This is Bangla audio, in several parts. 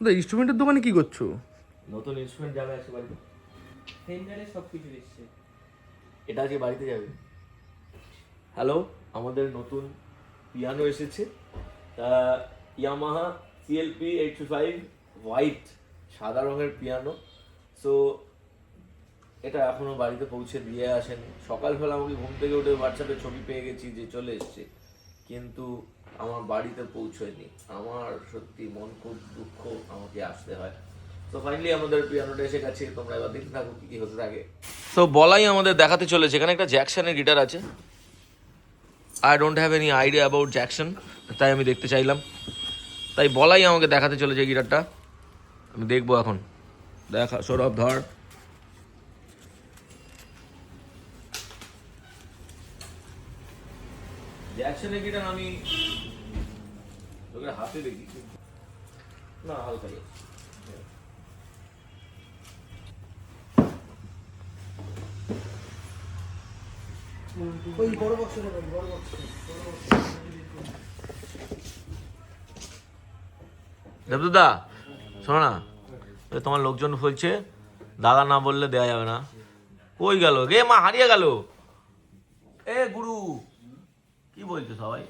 ইনস্ট্রুমেন্টের দোকানে কি করছো? নতুন ইনস্ট্রুমেন্ট যাবে আছে বাড়িতে, ফেন্ডারের সব কিছু এসছে। এটা আজকে বাড়িতে যাবে। হ্যালো, আমাদের নতুন পিয়ানো এসেছে, ইয়ামাহা সিএলপি 825 হোয়াইট সাদা রঙের পিয়ানো। সো এটা এখনো বাড়িতে পৌঁছে দিয়ে আসেনি। সকালবেলা আমাকে ঘুম থেকে উঠে হোয়াটসঅ্যাপে ছবি পেয়ে গেছি যে চলে এসছে, কিন্তু আমার বাড়িতে পৌঁছয়নি। আমার সত্যি মন খুব দুঃখ, আমাকে আসতে হয়। তো ফাইনালি আমাদের পিয়ানোটা এসে গেছে, তোমরা এবার দেখতে থাকো কি কি হতে থাকে। তো বলাই আমাদের দেখাতে চলেছে, এখানে একটা জ্যাকসনের গিটার আছে। I don't have any idea about Jackson, তাই আমি দেখতে চাইলাম। তাই বলাই আমাকে দেখাতে চলেছে গিটারটা, আমি দেখবো এখন। দেখা, সৌরভ ধর। জ্যাকসনের গিটার আমি তোকে হাতে দেখি না, হালকা ওই বড় বক্স বড় বক্স। দেবদুদা শোনো না, তোমার লোকজন বলছে দাদা না বললে দেয়া যাবে না। কই গেল গে মা, হারিয়ে গেল। এ গুরু কি বলছে সবাই?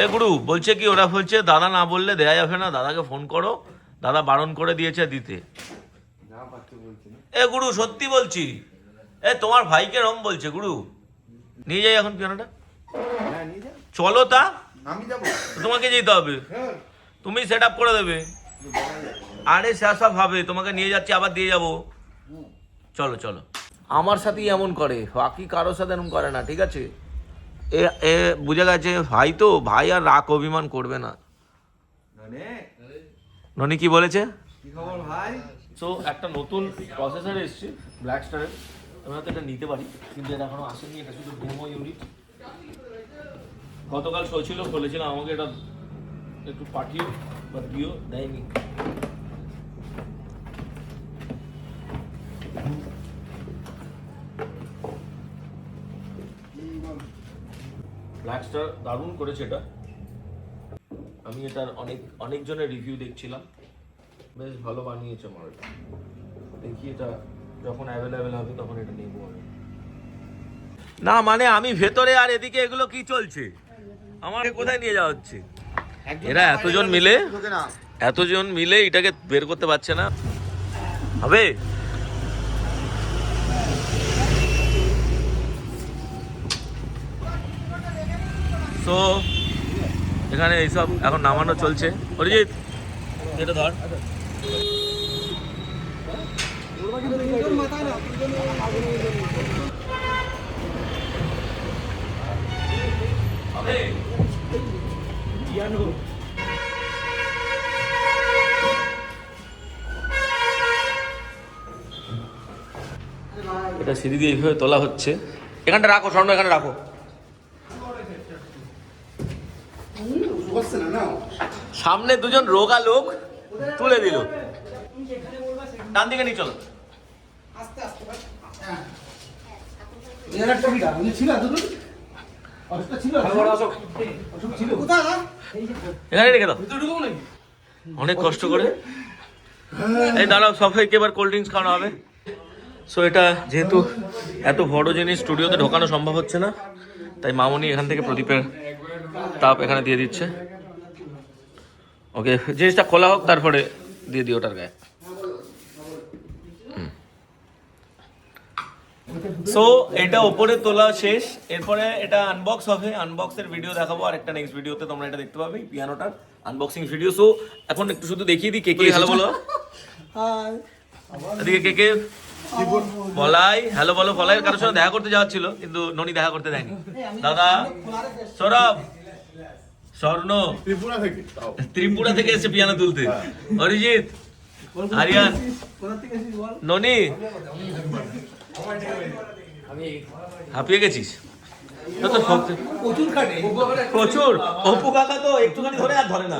এ গুরু বলছে কি, ওরা বলছে দাদা না বললে দেয়া যাবে না, দাদাকে ফোন করো, দাদা বারণ করে দিয়েছে দিতে। এ গুরু সত্যি বলছি, এ তোমার ভাইকে রম বলছে গুরু। নিয়ে যাই এখন পিয়ানোটা, চলো। তা তোমাকে যেতে হবে, তুমি সেট আপ করে দেবে। আরে সব হবে, তোমাকে নিয়ে যাচ্ছি, আবার দিয়ে যাবো। চলো চলো। আমার সাথেই এমন করে, বাকি কারোর সাথে এমন করে না, ঠিক আছে? এ এ বুঝে গেছে ভাই, তো ভাই আর রাগ অভিমান করবে না। ননি কি বলেছে? সো একটা নতুন প্রসেসর এসছে ব্ল্যাকস্টারের, আমি হয়তো এটা নিতে পারি, কিন্তু এটা এখনো আসেনি। এটা শুধু ডেমো ইউনিট। গতকাল শো ছিল, বলেছিলাম আমাকে এটা একটু পাঠিও বা দিও, দেয়নি। ব্ল্যাকস্টার দারুণ করেছে এটা। আমি এটার অনেকজনের রিভিউ দেখছিলাম, বেশ ভালো বানিয়েছে আমার এটা। দেখি এটা যখন অ্যাভেলেবেল হবে তখন এটা নেবো আমি। না মানে আমি ভেতরে, আর এদিকে এগুলো কি চলছে? আমাকে কোথায় নিয়ে যাওয়া হচ্ছে? এরা এতজন মিলে এটাকে বের করতে পারছে না। হবে তো এখানে এইসব এখন নামানো চলছে। অরিজিৎ এটা ধর। এটা সিঁড়ি দিয়ে এইভাবে তোলা হচ্ছে। এখানটা রাখো স্বর্ণ, এখানে রাখো। সামনে দুজন রোগা লোক তুলে দিল। ডান দিকে নিয়ে চলো। এখানে রেখে দাও, অনেক কষ্ট করে। এই দাঁড়াও, সবাইকে এবার কোল্ড ড্রিঙ্কস খাওয়ানো হবে। সো এটা যেহেতু এত বড় জিনিস স্টুডিওতে ঢোকানো সম্ভব হচ্ছে না, তাই মামনি এখান থেকে প্রদীপের তাপ এখানে দিয়ে দিচ্ছে। ওকে, জিনিসটা খোলা হোক, তারপরে দিয়ে দিই ওটার গায়ে। সো এটা ওপরে তোলা শেষ, এরপরে এটা আনবক্স হবে। আনবক্সের ভিডিও দেখাবো আর একটা নেক্সট ভিডিওতে, তোমরা এটা দেখতে পাবে পিয়ানোটার আনবক্সিং ভিডিও। সো এখন একটু শুধু দেখিয়ে দিই কে কে হ্যালো বলো। এদিকে কে কে বলাই হ্যালো বলো। বলাইয়ের কারোর সঙ্গে দেখা করতে যাওয়া ছিল, কিন্তু ননি দেখা করতে দেয়নি। দাদা সৌরভ, স্বর্ণ ত্রিপুরা থেকে এসেছে পিয়ানো তুলতে। অরিজিৎ, আরিয়ান, ননি হাঁপিয়ে গেছিস? প্রচুর অপু কাকা তো একটুখানি ধরে আর ধরে না।